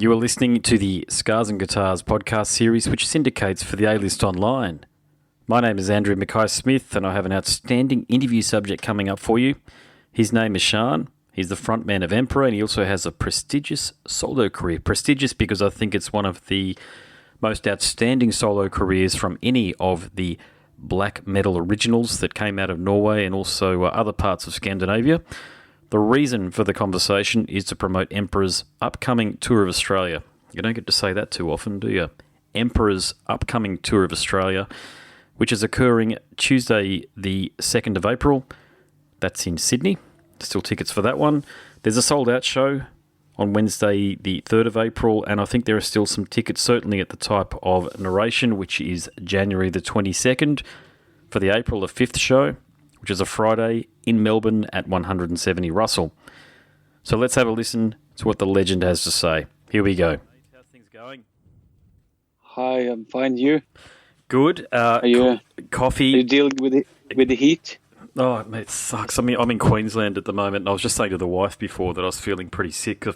You are listening to the Scars and Guitars podcast series, which syndicates for the A-List Online. My name is Andrew Mackay-Smith, and I have an outstanding interview subject coming up for you. His name is Ihsahn. He's the frontman of Emperor, and he also has a prestigious solo career. Prestigious because I think it's one of the most outstanding solo careers from any of the black metal originals that came out of Norway and also other parts of Scandinavia. The reason for the conversation is to promote Emperor's upcoming tour of Australia. You don't get to say that too often, do you? Emperor's upcoming tour of Australia, which is occurring Tuesday the 2nd of April. That's in Sydney. Still tickets for that one. There's a sold-out show on Wednesday the 3rd of April, and I think there are still some tickets, certainly at the type of narration, which is January the 22nd, for the April the 5th show, which is a Friday in Melbourne at 170 Russell. So let's have a listen to what the legend has to say. Here we go. How's things going? Hi, I'm fine. You? Good. Are you, coffee. Are you dealing with the heat? Oh, mate, it sucks. I mean, I'm in Queensland at the moment, and I was just saying to the wife before that I was feeling pretty sick. I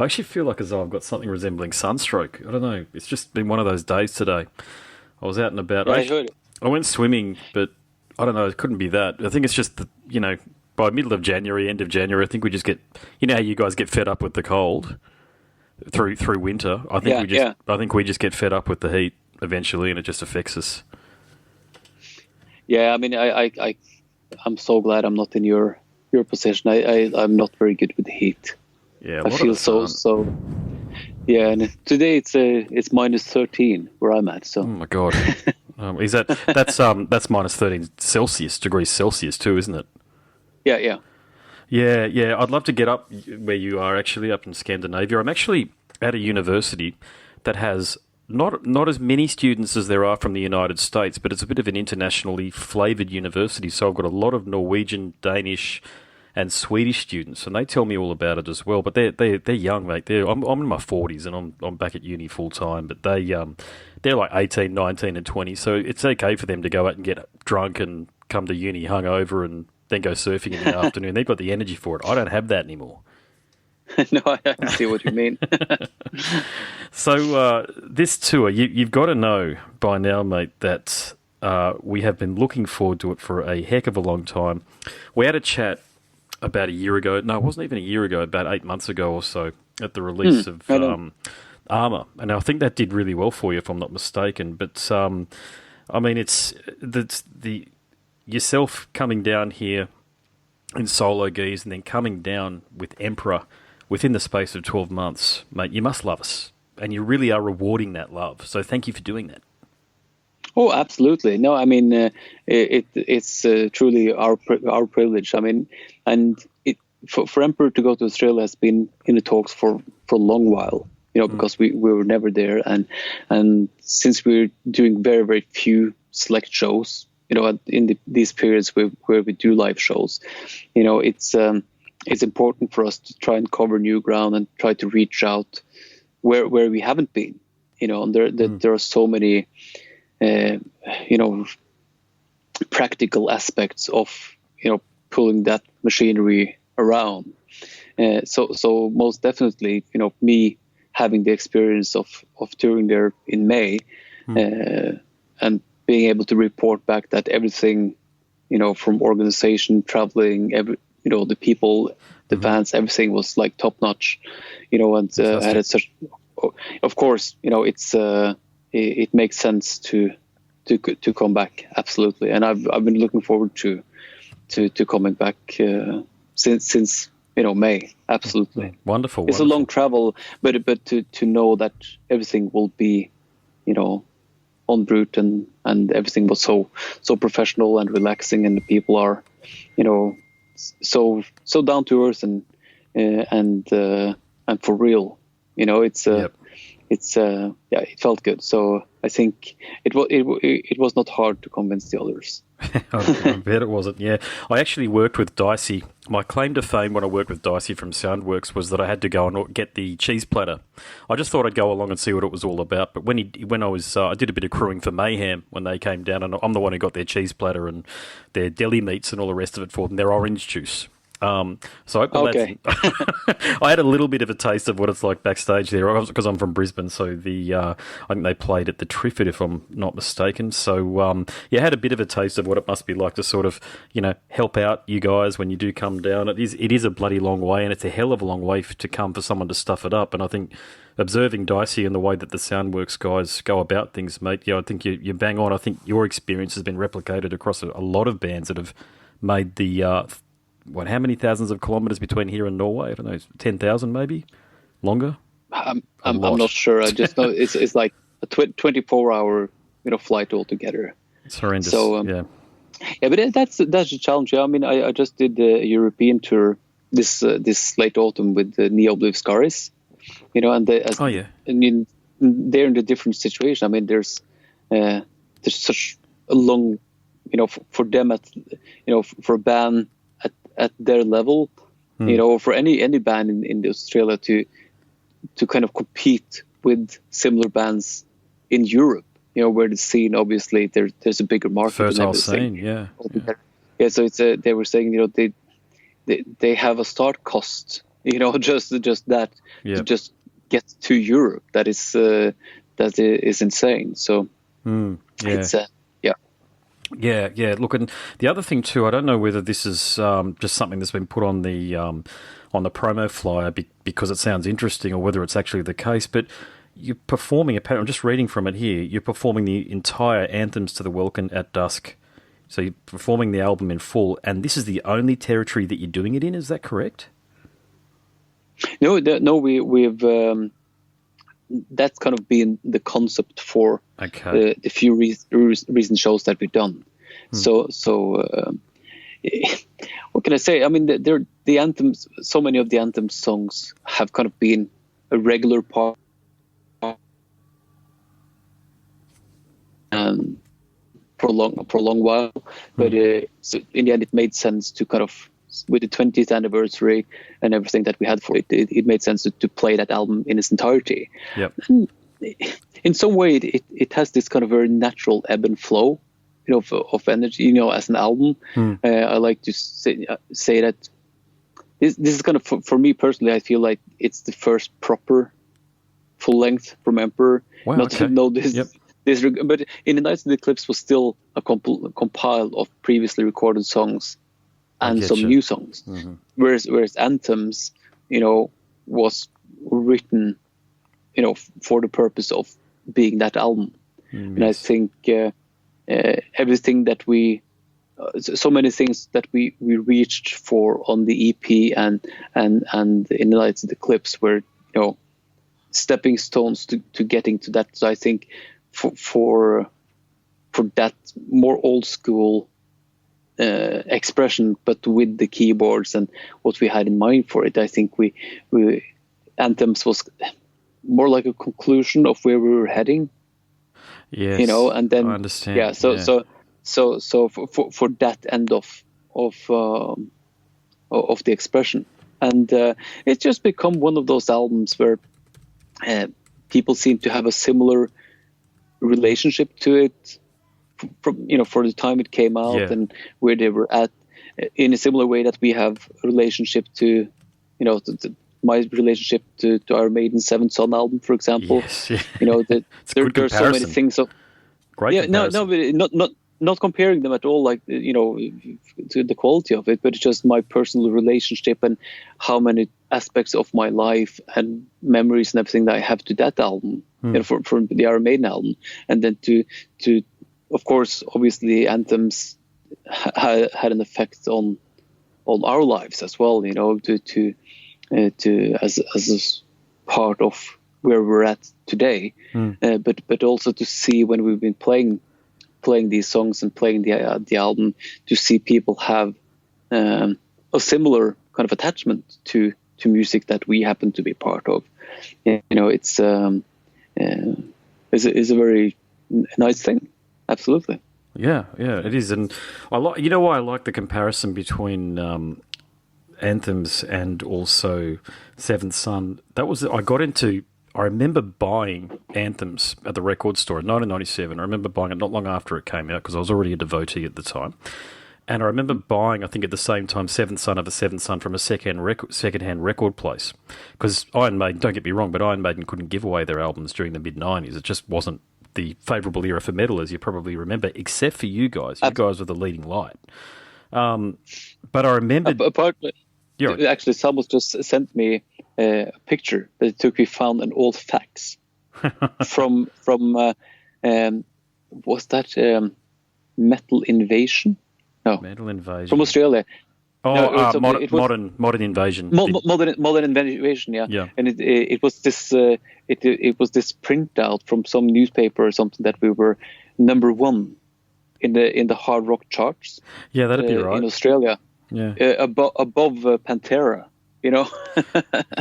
actually feel like as though I've got something resembling sunstroke. I don't know. It's just been one of those days today. I was out and about. Yeah, I heard it. I went swimming, but I don't know. It couldn't be that. I think it's just that, by middle of January, end of January, I think we just get, how you guys get fed up with the cold through winter. I think we just get fed up with the heat eventually, and it just affects us. Yeah, I mean, I'm so glad I'm not in your position. I'm not very good with the heat. Yeah, I feel so. Yeah, and today it's minus 13 where I'm at. So. Oh my god, that's minus 13 degrees Celsius too, isn't it? Yeah. Yeah. I'd love to get up where you are, actually, up in Scandinavia. I'm actually at a university that has not as many students as there are from the United States, but it's a bit of an internationally flavoured university. So I've got a lot of Norwegian, Danish, and Swedish students, and they tell me all about it as well. But they're young, mate. I'm in my 40s, and I'm back at uni full time. But they're like 18, 19, and 20. So it's okay for them to go out and get drunk and come to uni hungover and then go surfing in the afternoon. They've got the energy for it. I don't have that anymore. No, I see what you mean. So this tour, you've got to know by now, mate, that we have been looking forward to it for a heck of a long time. We had a chat about a year ago. No, it wasn't even a year ago, about 8 months ago or so, at the release of Armour. And I think that did really well for you, if I'm not mistaken. But, I mean, it's the yourself coming down here in solo geese and then coming down with Emperor within the space of 12 months, mate, you must love us. And you really are rewarding that love. So thank you for doing that. Oh, absolutely. No, I mean, it's truly our privilege. I mean, and for Emperor to go to Australia has been in the talks for a long while, because we were never there. And since we're doing very, very few select shows, in these periods where we do live shows, it's important for us to try and cover new ground and try to reach out where we haven't been, and there are so many, practical aspects of, pulling that machinery around. So most definitely, me having the experience of touring there in May, and being able to report back that everything, from organization, traveling, the people, the fans, everything was like top notch, and had such. Of course, it's it makes sense to come back, absolutely, and I've been looking forward to coming back since May, absolutely. Wonderful. It's a long travel, but to know that everything will be, en route and everything was so professional and relaxing, and the people are, so down to earth and for real, it felt good. So I think it was not hard to convince the others. I bet it wasn't, yeah. I actually worked with Dicey. My claim to fame when I worked with Dicey from Soundworks was that I had to go and get the cheese platter. I just thought I'd go along and see what it was all about. But when I was, I did a bit of crewing for Mayhem when they came down, and I'm the one who got their cheese platter and their deli meats and all the rest of it for them, their orange juice. So I hope the Okay. I had a little bit of a taste of what it's like backstage there because I'm from Brisbane. So I think they played at the Triffid, if I'm not mistaken. So I had a bit of a taste of what it must be like to sort of help out you guys when you do come down. It is a bloody long way, and it's a hell of a long way to come for someone to stuff it up. And I think observing Dicey and the way that the Soundworks guys go about things, mate, I think you bang on. I think your experience has been replicated across a lot of bands that have made the how many thousands of kilometres between here and Norway? I don't know, 10,000 maybe? Longer? I'm not sure. I just know it's like a 24-hour flight altogether. It's horrendous. So yeah, but that's a challenge. Yeah, I mean, I just did the European tour this late autumn with the Neo Blue Scaris, and I mean, they're in a different situation. I mean, there's such a long, for them for a band at their level, for any band in Australia to kind of compete with similar bands in Europe, where the scene, obviously there's a bigger market. Fertile scene, yeah. So it's they were saying, they have a start cost, just that to just get to Europe. That is insane. So it's Yeah. Look, and the other thing too, I don't know whether this is just something that's been put on the promo flyer because it sounds interesting, or whether it's actually the case. But you're performing. I'm just reading from it here. You're performing the entire Anthems to the Welkin at Dusk. So you're performing the album in full, and this is the only territory that you're doing it in. Is that correct? No. We've that's kind of been the concept for the few recent shows that we've done. So what can I say? I mean, the anthems. So many of the anthem songs have kind of been a regular part for a long while. But so in the end, it made sense to kind of, with the 20th anniversary and everything that we had for it, it made sense to play that album in its entirety. Yep. And in some way, it has this kind of very natural ebb and flow, of energy, as an album. I like to say that this is kind of, for me personally, I feel like it's the first proper full length from Emperor. Wow, Not okay. to know this. Yep. But in the Nights of the Eclipse was still a compile of previously recorded songs and some new songs. Mm-hmm. Whereas Anthems, was written, for the purpose of being that album. And I think everything that so many things that we reached for on the EP and in the Nights of the Eclipse were, stepping stones to getting to that. So I think for that more old school expression, but with the keyboards and what we had in mind for it, I think we Anthems was more like a conclusion of where we were heading. Yes, and then I understand. Yeah, so for that end of the expression, and it's just become one of those albums where people seem to have a similar relationship to it from for the time it came out and where they were at, in a similar way that we have a relationship to my relationship to Iron Maiden's Seventh Son album, for example. Yes, yeah. There are so many things. Great comparison. But not comparing them at all, like to the quality of it, but it's just my personal relationship and how many aspects of my life and memories and everything that I have to that album, for the Iron Maiden album, and then to of course, obviously, Anthems had an effect on our lives as well. To as part of where we're at today, but also to see when we've been playing these songs and playing the album, to see people have a similar kind of attachment to music that we happen to be part of. It's a very nice thing. Absolutely. Yeah, it is, and I like. Why I like the comparison between Anthems and also Seventh Son. That was I remember buying Anthems at the record store in 1997. I remember buying it not long after it came out because I was already a devotee at the time. And I remember buying, I think at the same time, Seventh Son of a Seventh Son from a second-hand record place. Because Iron Maiden, don't get me wrong, but Iron Maiden couldn't give away their albums during the mid-90s. It just wasn't the favourable era for metal, as you probably remember, except for you guys. You guys were the leading light. But I remembered... Actually, someone just sent me a picture that it took. We found an old fax from was that Metal Invasion? No, Metal Invasion from Australia. Oh, No, modern Invasion. Modern Invasion, yeah. Yeah. And it was this it was this printout from some newspaper or something that we were number one in the hard rock charts. Yeah, that'd be right. In Australia. Yeah. Above Pantera, you know.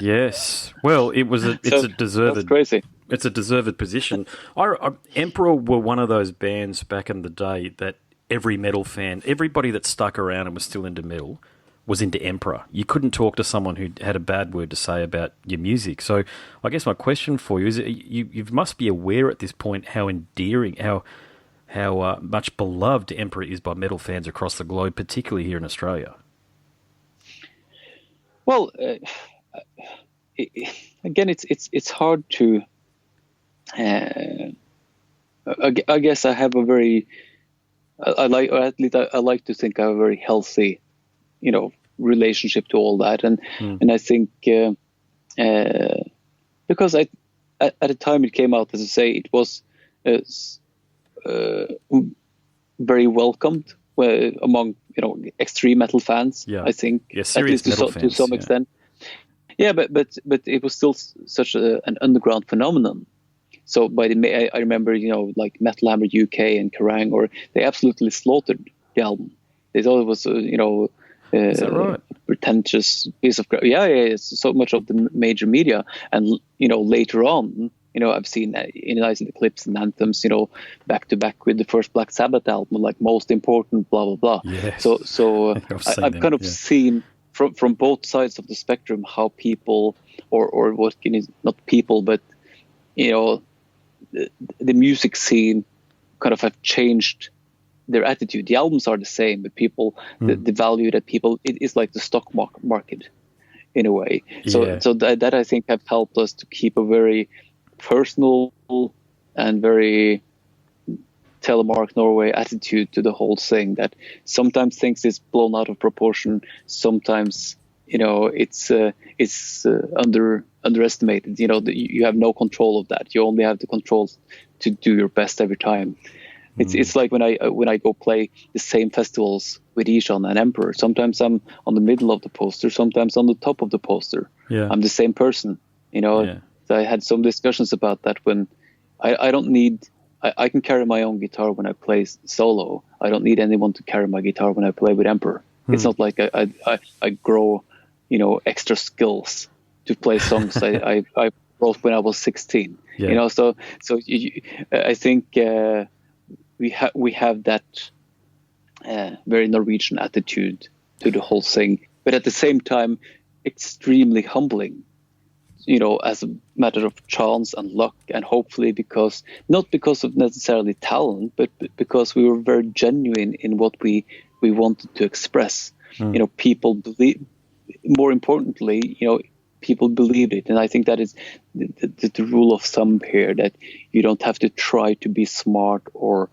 Yes. Well, it's a deserved. That's crazy. It's a deserved position. Emperor were one of those bands back in the day that every metal fan, everybody that stuck around and was still into metal, was into Emperor. You couldn't talk to someone who had a bad word to say about your music. So I guess my question for you is, you must be aware at this point how endearing, how much beloved Emperor is by metal fans across the globe, particularly here in Australia. Well, again, it's hard to. I guess I have a very. I like to think I have a very healthy, relationship to all that, and I think because at the time it came out, as I say, it was very welcomed among extreme metal fans. Yeah. I think, serious metal fans to some extent. Yeah, but it was still such an underground phenomenon. So I remember, like Metal Hammer UK and Kerrang, or they absolutely slaughtered the album. They thought it was, is that right? Pretentious piece of crap. Yeah, it's so much of the major media. And, later on, I've seen the clips and anthems, back to back with the first Black Sabbath album, like most important, blah, blah, blah. Yes. So I've kind of seen from both sides of the spectrum how people, or what not people, but, the music scene kind of have changed their attitude. The albums are the same, but people, the value that people, it is like the stock market in a way. So that I think have helped us to keep a very personal and very Telemark Norway attitude to the whole thing, that sometimes things is blown out of proportion. Sometimes, it's underestimated. You have no control of that. You only have the control to do your best every time. It's like when I go play the same festivals with Ihsahn and Emperor. Sometimes I'm on the middle of the poster, sometimes on the top of the poster. Yeah. I'm the same person. So I had some discussions about that when I don't need. I can carry my own guitar when I play solo. I don't need anyone to carry my guitar when I play with Emperor. It's not like I grow, extra skills to play songs I wrote when I was 16. Yeah. So I think we have that very Norwegian attitude to the whole thing, but at the same time, extremely humbling. As a matter of chance and luck, and hopefully not because of necessarily talent, but because we were very genuine in what we wanted to express. People believe, more importantly, people believed it. And I think that is the rule of thumb here, that you don't have to try to be smart or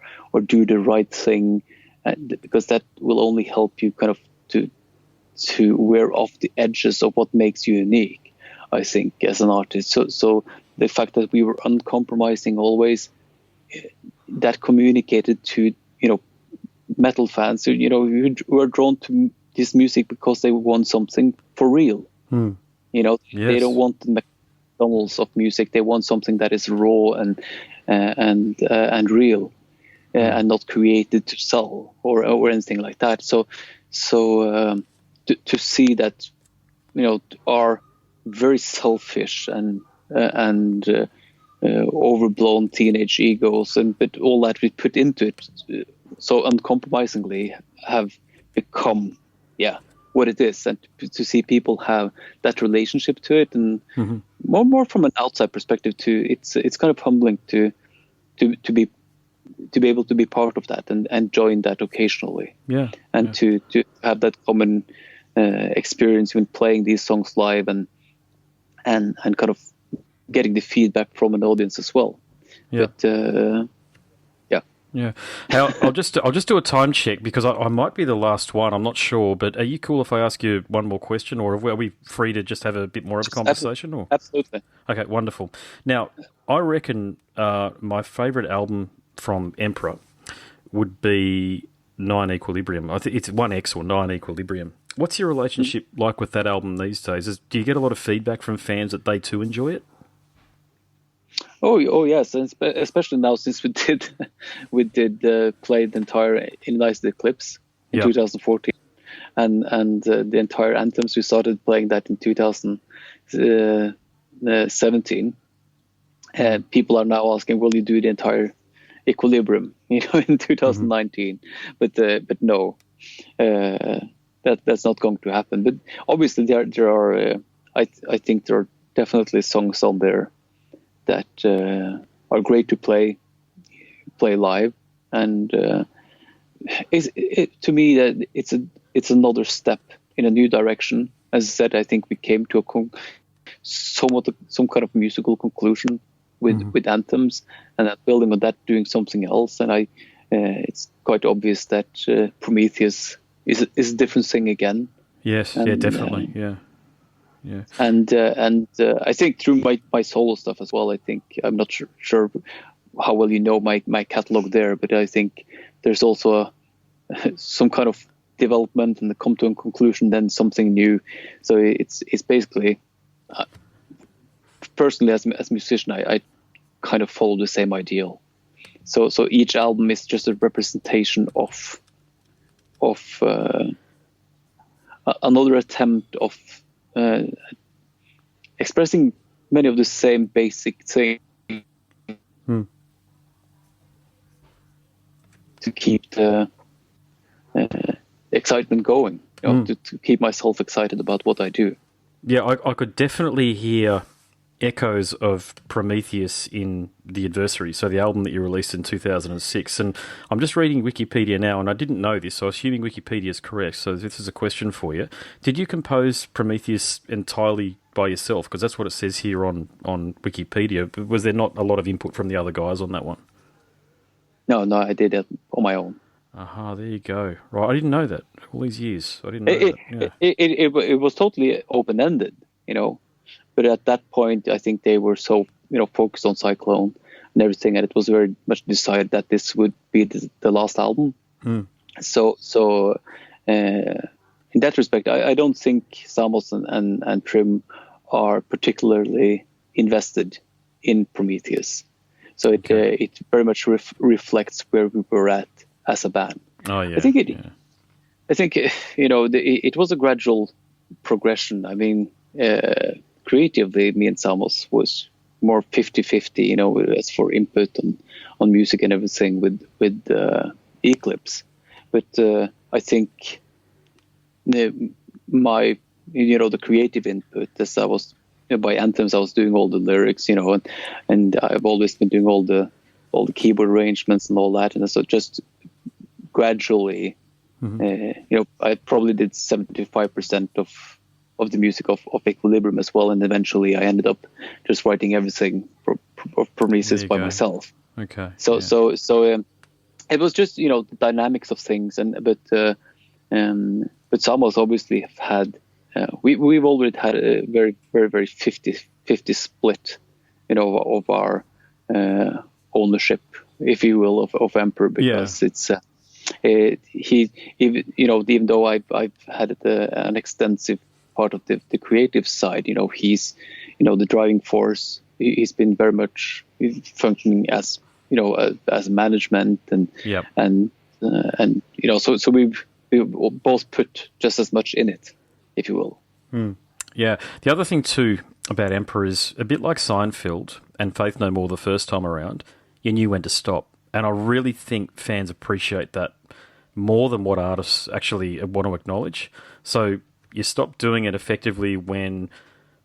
do the right thing, because that will only help you kind of to wear off the edges of what makes you unique, I think, as an artist. So the fact that we were uncompromising always, that communicated to, metal fans who were drawn to this music because they want something for real. They don't want the McDonald's of music. They want something that is raw and real, and not created to sell or anything like that. So to see that, our very selfish and overblown teenage egos, but all that we put into it so uncompromisingly have become what it is, and to see people have that relationship to it, and more from an outside perspective too, it's kind of humbling to be to be able to be part of that and join that occasionally. Yeah. And to have that common experience when playing these songs live and kind of getting the feedback from an audience as well. Yeah. But yeah. I'll just do a time check because I might be the last one. I'm not sure, but are you cool if I ask you one more question, or are we free to just have a bit more of a conversation? Or absolutely. Okay, wonderful. Now, I reckon my favourite album from Emperor would be Nine Equilibrium. I think it's 1X or Nine Equilibrium. What's your relationship like with that album these days? Do you get a lot of feedback from fans that they too enjoy it? Oh yes, and especially now since we did play the entire Invited Eclipse in 2014, and the entire anthems. We started playing that in 2017. People are now asking, "Will you do the entire Equilibrium?" In 2019, but no, that's not going to happen. But obviously, there are. I think there are definitely songs on there that are great to play live, and to me that it's another step in a new direction. As I said, I think we came to some kind of musical conclusion with anthems, and that building on that, doing something else. And it's quite obvious that Prometheus is a different thing again. Yes, yeah, definitely, yeah. Yeah. And I think through my solo stuff as well, I think I'm not sure how well you know my catalog there, but I think there's also some kind of development and come to a conclusion, then something new. So it's basically, personally as a musician, I kind of follow the same ideal. So each album is just a representation of another attempt of expressing many of the same basic things to keep the excitement going, to keep myself excited about what I do. Yeah, I could definitely hear echoes of Prometheus in The Adversary, so the album that you released in 2006. And I'm just reading Wikipedia now, and I didn't know this, so assuming Wikipedia is correct, so this is a question for you. Did you compose Prometheus entirely by yourself? Because that's what it says here on Wikipedia. Was there not a lot of input from the other guys on that one? No, I did it on my own. Aha, there you go. Right, I didn't know that. All these years, I didn't know that. Yeah. It was totally open-ended, But at that point, I think they were so, focused on Cyclone and everything, and it was very much decided that this would be the last album. So in that respect, I don't think Samos and Trim are particularly invested in Prometheus. So it very much reflects where we were at as a band. Oh yeah. I think it was a gradual progression. I mean, creatively, me and Samos was more 50-50, as for input on music and everything with Eclipse. But I think the creative input, as I was by Anthems, I was doing all the lyrics, and I've always been doing all the keyboard arrangements and all that, and so just gradually, I probably did 75% of the music of Equilibrium as well, and eventually I ended up just writing everything for Prometheus by myself. Okay. So it was just the dynamics of things, but Samos obviously have had we've already had a very very very 50-50 split, of our ownership, if you will, of Emperor, because it's even though I've had an extensive part of the creative side, he's the driving force. He's been very much functioning as as management and so we both put just as much in it, if you will. Yeah. The other thing too about Emperor is a bit like Seinfeld and Faith No More the first time around, you knew when to stop. And I really think fans appreciate that more than what artists actually want to acknowledge. So you stop doing it effectively when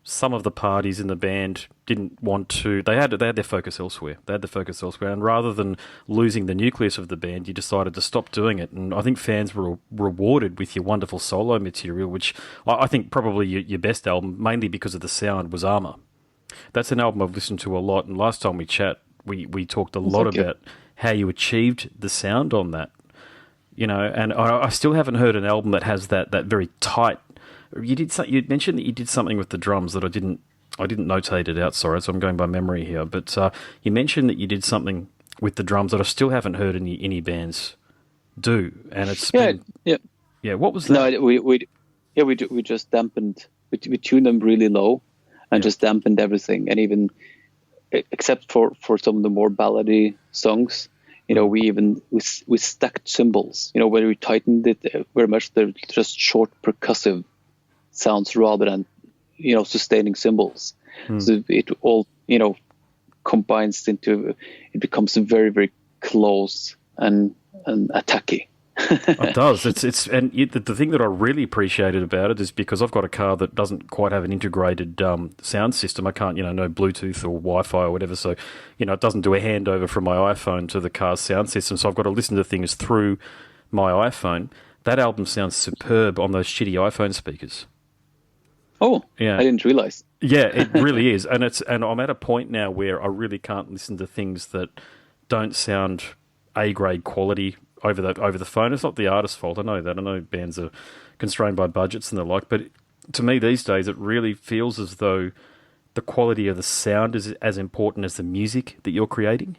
some of the parties in the band didn't want to. They had their focus elsewhere. And rather than losing the nucleus of the band, you decided to stop doing it. And I think fans were rewarded with your wonderful solo material, which I think probably your best album, mainly because of the sound, was Armour. That's an album I've listened to a lot. And last time we chat, we talked a lot about how you achieved the sound on that. You know, and I still haven't heard an album that has that very tight. You mentioned that you did something with the drums that I didn't notate it out. Sorry, so I'm going by memory here. But you mentioned that you did something with the drums that I still haven't heard any bands do, and it's yeah. What was that? No, we just dampened. We tuned them really low, and just dampened everything, and even except for some of the more ballady songs. You know, we stacked cymbals. You know, where we tightened it very much. They're just short percussive sounds rather than, you know, sustaining cymbals. So it all, you know, combines into, it becomes very, very close and attacky. It does. The thing that I really appreciated about it is because I've got a car that doesn't quite have an integrated sound system. I can't, no Bluetooth or Wi-Fi or whatever. So, it doesn't do a handover from my iPhone to the car's sound system. So I've got to listen to things through my iPhone. That album sounds superb on those shitty iPhone speakers. Oh, yeah. I didn't realize. Yeah, it really is. And I'm at a point now where I really can't listen to things that don't sound A-grade quality over the phone. It's not the artist's fault. I know that. I know bands are constrained by budgets and the like, but to me these days it really feels as though the quality of the sound is as important as the music that you're creating.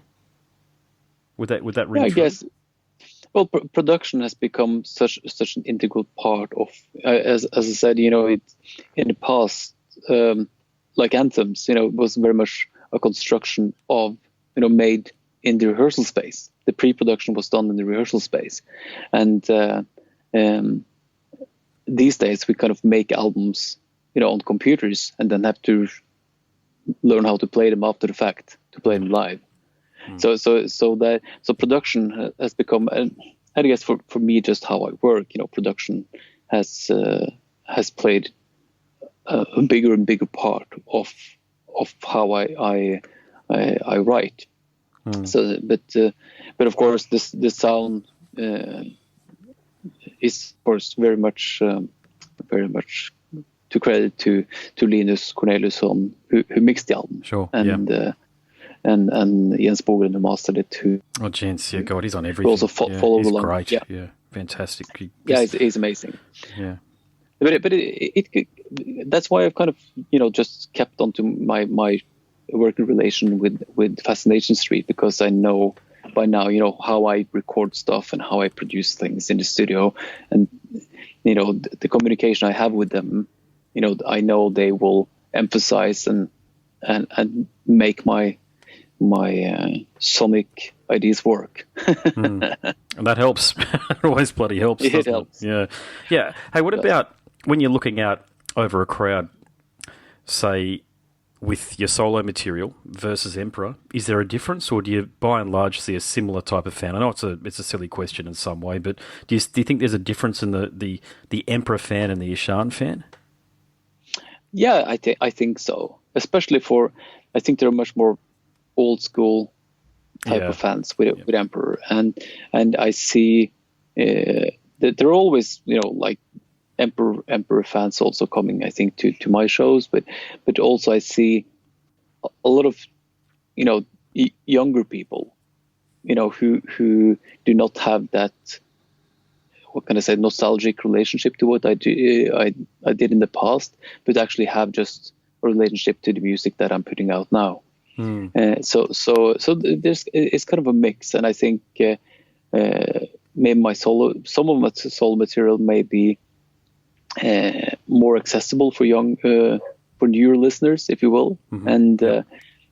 Would that ring true? I guess. Well, production has become such an integral part of, as I said, in the past, like anthems, it was very much a construction of, made in the rehearsal space. The pre-production was done in the rehearsal space, and these days we kind of make albums, on computers, and then have to learn how to play them after the fact, to play them live. So production has become, I guess for me, just how I work. Production has played a bigger and bigger part of how I write. So, but of course, this sound is, of course, very much to credit to Linus Corneliusson, who mixed the album. Sure. And Jens Bogren, who mastered it too. Oh, Jens, yeah, God, he's on everything. Also follow he's along. Great. Yeah, fantastic. He's amazing. Yeah. But it that's why I've kind of just kept on to my working relation with Fascination Street, because I know by now how I record stuff and how I produce things in the studio, and the communication I have with them, I know they will emphasize and make my sonic ideas work. And that helps. It always bloody helps. It helps. Yeah. Hey, what about when you're looking out over a crowd, say, with your solo material versus Emperor? Is there a difference, or do you, by and large, see a similar type of fan? I know it's a silly question in some way, but do you think there's a difference in the Emperor fan and the Ihsahn fan? Yeah, I think so. Especially I think there are much more old school type of fans with Emperor, and I see that there are always like Emperor fans also coming, I think, to my shows, but also I see a lot of younger people who do not have that, what can I say, nostalgic relationship to what I did in the past, but actually have just a relationship to the music that I'm putting out now. So there's, it's kind of a mix, and I think maybe some of my solo material may be more accessible for newer listeners, if you will. And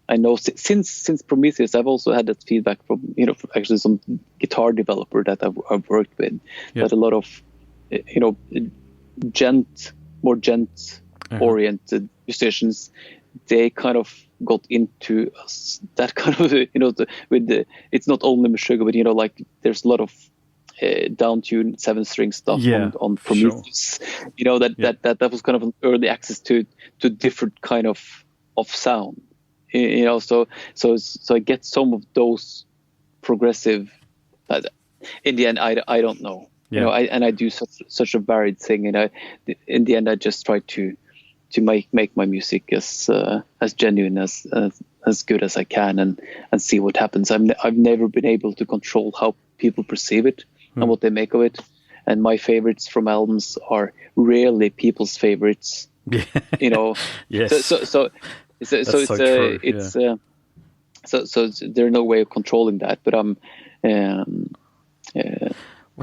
I know since Prometheus, I've also had that feedback from actually some guitar developer that I've worked with, that a lot of more gent oriented musicians, they kind of got into that kind of it's not only Meshuggah, but like there's a lot of down-tuned 7-string stuff on Prometheus. Sure. That was kind of an early access to different kind of sound. So I get some of those progressive. In the end, I don't know. Yeah. I do such a varied thing, and in the end, I just try to make my music as genuine as good as I can, and see what happens. I've never been able to control how people perceive it and what they make of it. And my favorites from albums are rarely people's favorites. Yeah. Yes. So there's no way of controlling that. But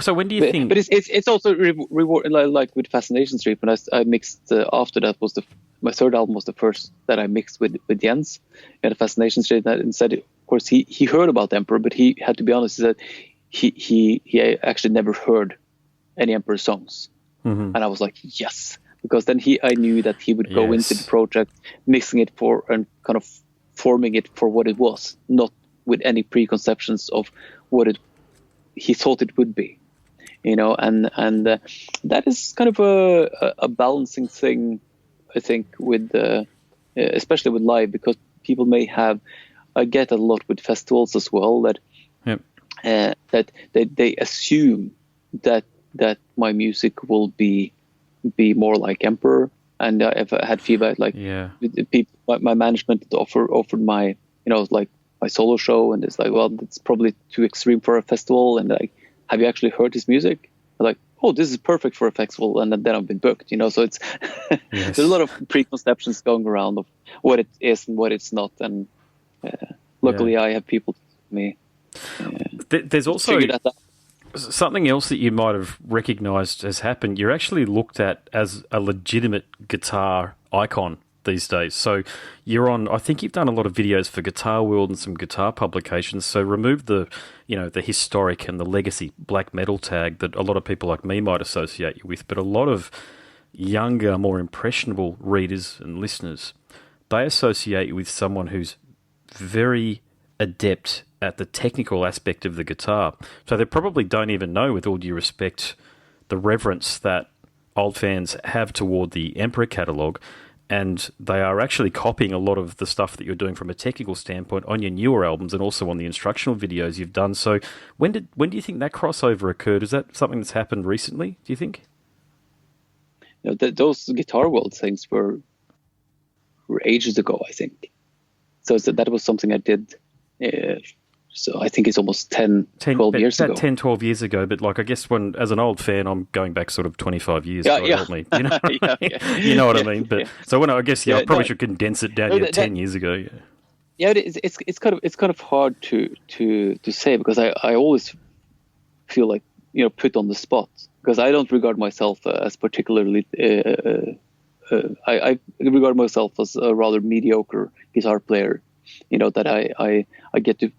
so when do you think? But it's also reward, like with Fascination Street. When I mixed after that was my third album was the first that I mixed with Jens at Fascination Street, and said, of course, he heard about Emperor, but he had to be honest, he said he actually never heard any Emperor songs. And I was like, yes, because then I knew that he would go into the project mixing it for and kind of forming it for what it was, not with any preconceptions of what he thought it would be, and that is kind of a balancing thing, I think, with especially with live, because people may have, I get a lot with festivals as well, that that they assume that my music will be more like Emperor, and I've had feedback like my management offered my like my solo show, and it's like, well, it's probably too extreme for a festival, and like, have you actually heard his music? I'm like, oh, this is perfect for a festival, and then I've been booked, so it's there's a lot of preconceptions going around of what it is and what it's not, and luckily I have people to me. There's also something else that you might have recognised has happened. You're actually looked at as a legitimate guitar icon these days. So I think you've done a lot of videos for Guitar World and some guitar publications. So remove the historic and the legacy black metal tag that a lot of people like me might associate you with, but a lot of younger, more impressionable readers and listeners, they associate you with someone who's very adept at the technical aspect of the guitar. So they probably don't even know, with all due respect, the reverence that old fans have toward the Emperor catalogue, and they are actually copying a lot of the stuff that you're doing from a technical standpoint on your newer albums and also on the instructional videos you've done. So when do you think that crossover occurred? Is that something that's happened recently, do you think? Those Guitar World things were ages ago, I think. So that was something I did. So I think it's almost 12 years ago. 10, 12 years ago, but like I guess as an old fan, I'm going back sort of 25 years. Help me. You know what I mean? You know what I mean? But so I guess I probably should condense it down to 10 years ago. Yeah, it's kind of hard to say, because I always feel like put on the spot, because I don't regard myself as particularly. I regard myself as a rather mediocre guitar player. That I get to.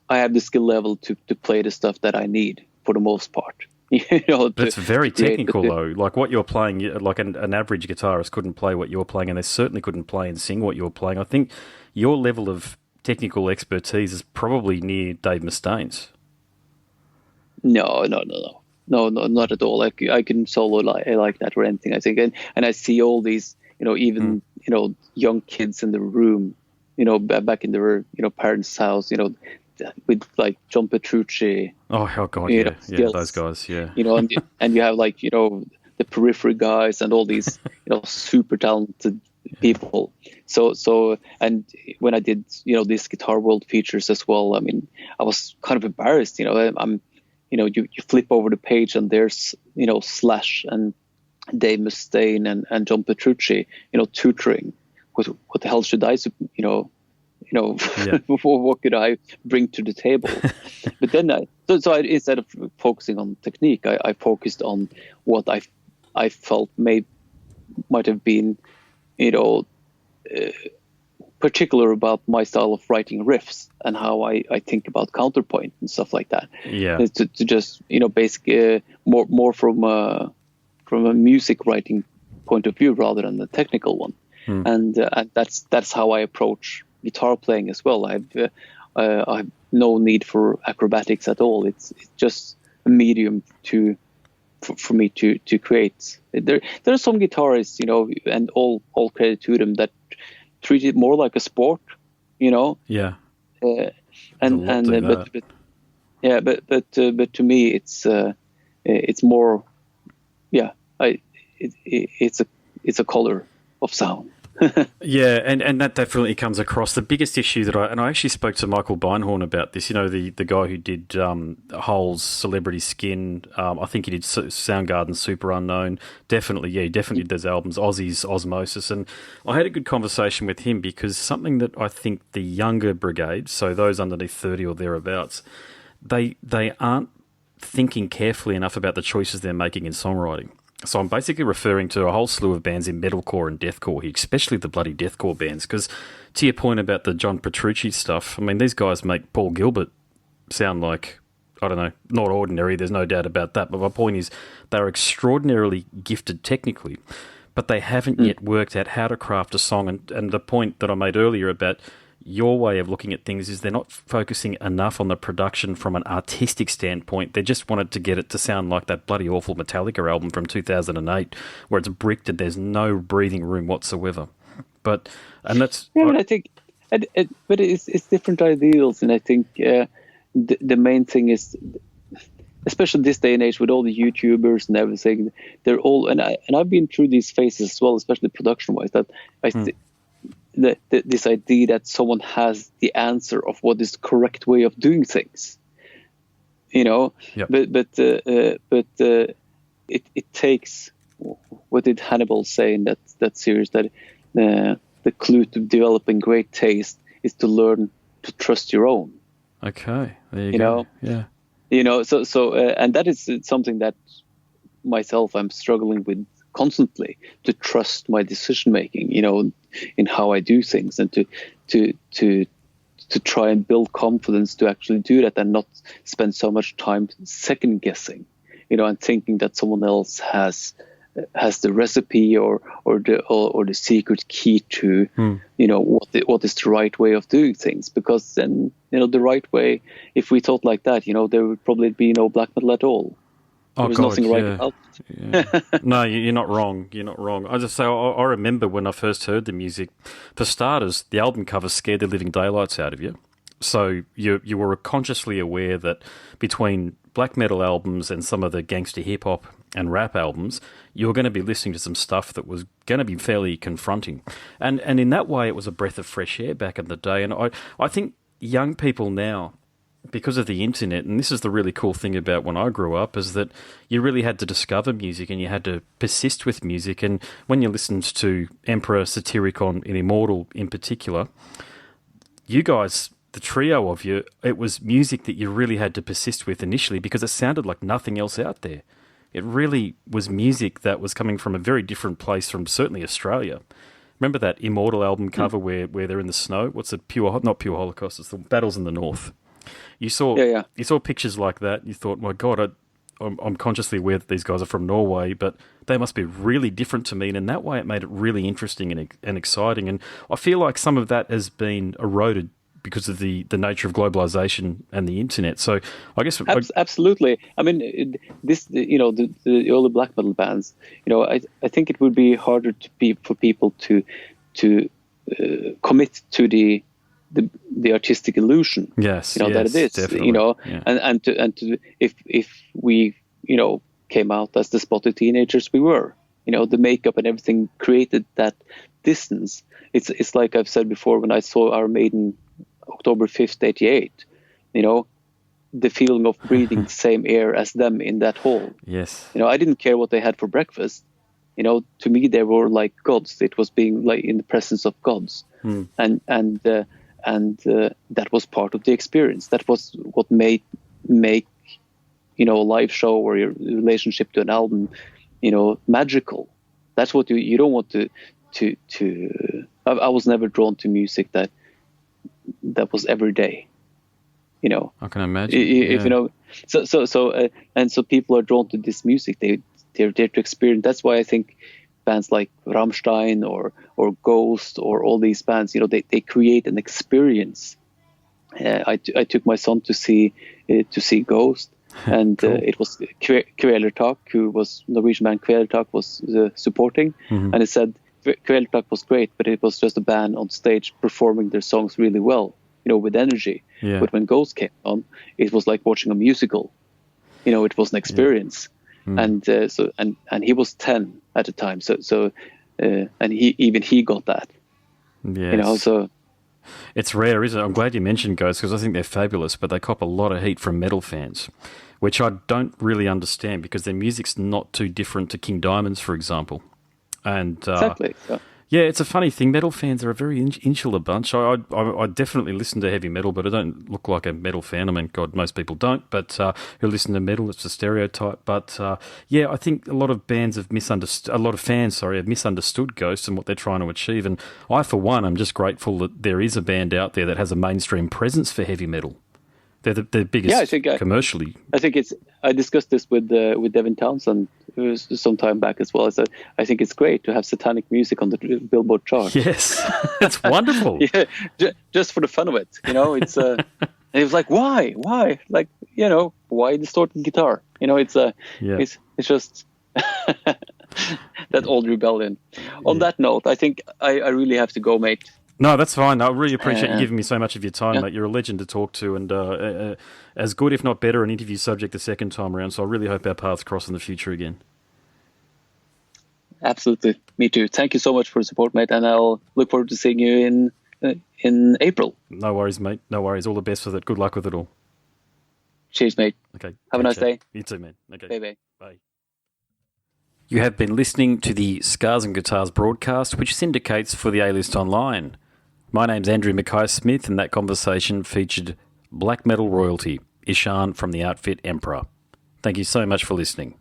I have the skill level to play the stuff that I need for the most part. But it's very technical though. Like what you're playing, like an average guitarist couldn't play what you're playing, and they certainly couldn't play and sing what you're playing. I think your level of technical expertise is probably near Dave Mustaine's. No, not at all. Like I can solo like that or anything, I think, and I see all these, even young kids in the room, back in their parents' house, with like John Petrucci. Oh God, yeah, those guys, yeah. And you have like the Periphery guys and all these super talented people. So and when I did these Guitar World features as well, I mean, I was kind of embarrassed. I'm you flip over the page and there's Slash and Dave Mustaine and John Petrucci tutoring. What the hell should I what could I bring to the table? But then I instead of focusing on technique, I focused on what I felt might have been particular about my style of writing riffs and how I think about counterpoint and stuff like that. Yeah, to just basically more from a music writing point of view rather than the technical one. And that's how I approach guitar playing as well. I've no need for acrobatics at all. It's just a medium for me to create. There are some guitarists, and all credit to them, that treat it more like a sport, Yeah. And but yeah, but to me it's more, it's a color of sound. Yeah, and that definitely comes across. The biggest issue that I actually spoke to Michael Beinhorn about this, the guy who did Hole's Celebrity Skin. I think he did Soundgarden, Super Unknown. Definitely did those albums, Ozzy's Osmosis. And I had a good conversation with him because something that I think the younger brigade, so those underneath 30 or thereabouts, they aren't thinking carefully enough about the choices they're making in songwriting. So I'm basically referring to a whole slew of bands in metalcore and deathcore here, especially the bloody deathcore bands. Because to your point about the John Petrucci stuff, I mean, these guys make Paul Gilbert sound like, I don't know, not ordinary. There's no doubt about that. But my point is, they're extraordinarily gifted technically, but they haven't yet worked out how to craft a song. And the point that I made earlier about your way of looking at things is they're not focusing enough on the production from an artistic standpoint. They just wanted to get it to sound like that bloody awful Metallica album from 2008 where it's bricked and there's no breathing room whatsoever. But I think but it's different ideals, and I think the main thing is, especially this day and age with all the YouTubers and everything, they're all, and I've been through these phases as well, especially production wise, that this idea that someone has the answer of what is the correct way of doing things, Yep. but it takes, what did Hannibal say in that series, that the clue to developing great taste is to learn to trust your own. Okay, there you go. Yeah. So and that is something that myself I'm struggling with constantly, to trust my decision making, in how I do things, and to try and build confidence to actually do that, and not spend so much time second guessing, and thinking that someone else has the recipe or the secret key to what is the right way of doing things. Because then the right way, if we thought like that, there would probably be no black metal at all. There's nothing right about it. Yeah. No, you're not wrong. You're not wrong. I just say, I remember when I first heard the music, for starters, the album cover scared the living daylights out of you. So you were consciously aware that between black metal albums and some of the gangster hip hop and rap albums, you were going to be listening to some stuff that was going to be fairly confronting. And in that way, it was a breath of fresh air back in the day. And I think young people now, because of the internet, and this is the really cool thing about when I grew up, is that you really had to discover music and you had to persist with music. And when you listened to Emperor, Satyricon, and Immortal in particular, you guys, the trio of you, it was music that you really had to persist with initially because it sounded like nothing else out there. It really was music that was coming from a very different place from certainly Australia. Remember that Immortal album cover where they're in the snow? What's it? Not Pure Holocaust, it's the Battles in the North. You saw pictures like that and you thought, my God, I'm consciously aware that these guys are from Norway, but they must be really different to me. And in that way, it made it really interesting and exciting. And I feel like some of that has been eroded because of the nature of globalization and the internet. So I guess... Absolutely. I mean, the early black metal bands, I think it would be harder for people to commit to the artistic illusion, yes, that it is, definitely. And to if we, came out as the spotty teenagers we were, the makeup and everything created that distance. It's like I've said before, when I saw Iron Maiden October 5th, 88, the feeling of breathing the same air as them in that hall. Yes. I didn't care what they had for breakfast. To me, they were like gods. It was being like in the presence of gods. And that was part of the experience. That was what make a live show or your relationship to an album, magical. That's what you don't want to. I was never drawn to music that was every day. I can imagine. So people are drawn to this music. They're there to experience. That's why I think bands like Rammstein or Ghost or all these bands, they create an experience. I took my son to see Ghost, and Cool. it was Kvelertak, who was Norwegian band Kvelertak was supporting, and he said Kvelertak was great, but it was just a band on stage performing their songs really well, with energy. Yeah. But when Ghost came on, it was like watching a musical. It was an experience. And and he was 10 at the time, and he got that. Yes. So It's rare, isn't it? I'm glad you mentioned Ghosts because I think they're fabulous, but they cop a lot of heat from metal fans, which I don't really understand because their music's not too different to King Diamond's, for example. And exactly. So. yeah, it's a funny thing. Metal fans are a very insular bunch. I definitely listen to heavy metal, but I don't look like a metal fan. I mean, God, most people don't. But who listen to metal, it's a stereotype. But yeah, I think a lot of bands have misunderstood. A lot of fans, have misunderstood Ghost and what they're trying to achieve. And I, for one, am just grateful that there is a band out there that has a mainstream presence for heavy metal. They're the biggest I think commercially. I think I discussed this with Devin Townsend some time back as well. So I think it's great to have satanic music on the Billboard chart. Yes, it's wonderful. Yeah, just for the fun of it, It's and he was like, why, like, why distorted guitar? It's just that old rebellion. On that note, I think I really have to go, mate. No, that's fine. I really appreciate you giving me so much of your time, mate. You're a legend to talk to, and as good, if not better, an interview subject the second time around. So I really hope our paths cross in the future again. Absolutely, me too. Thank you so much for the support, mate, and I'll look forward to seeing you in April. No worries, mate. No worries. All the best with it. Good luck with it all. Cheers, mate. Okay. Have a nice day. You too, man. Okay. Bye. Bye. You have been listening to the Scars and Guitars broadcast, which syndicates for the A-List Online. My name's Andrew Mackay-Smith, and that conversation featured black metal royalty, Ihsahn from the outfit Emperor. Thank you so much for listening.